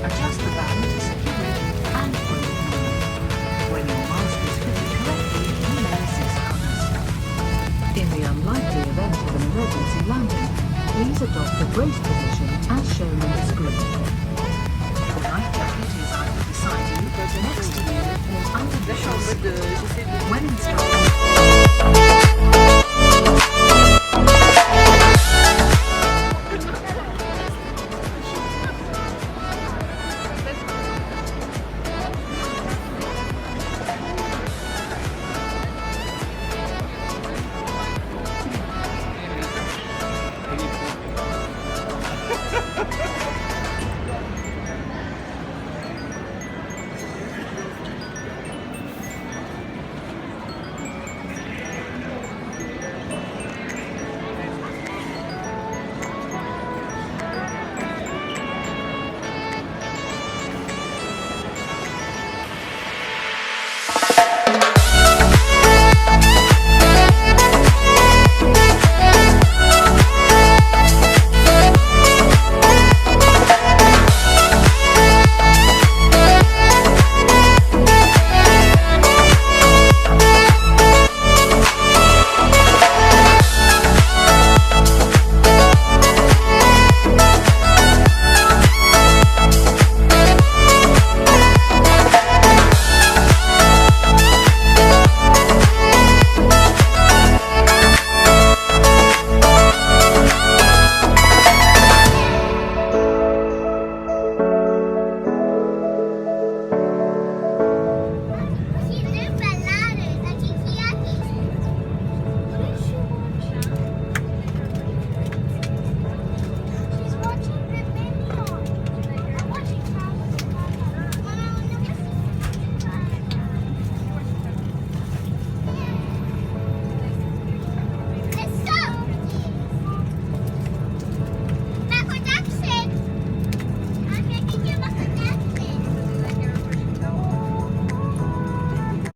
Adjust the band to secure it and pull it normal. When your mask is fitted correctly, you may assist others. In the unlikely event of an emergency landing, please adopt the brace position as shown in the screen. The life jacket is either beside you, next to you, or under the shoulder. When instructed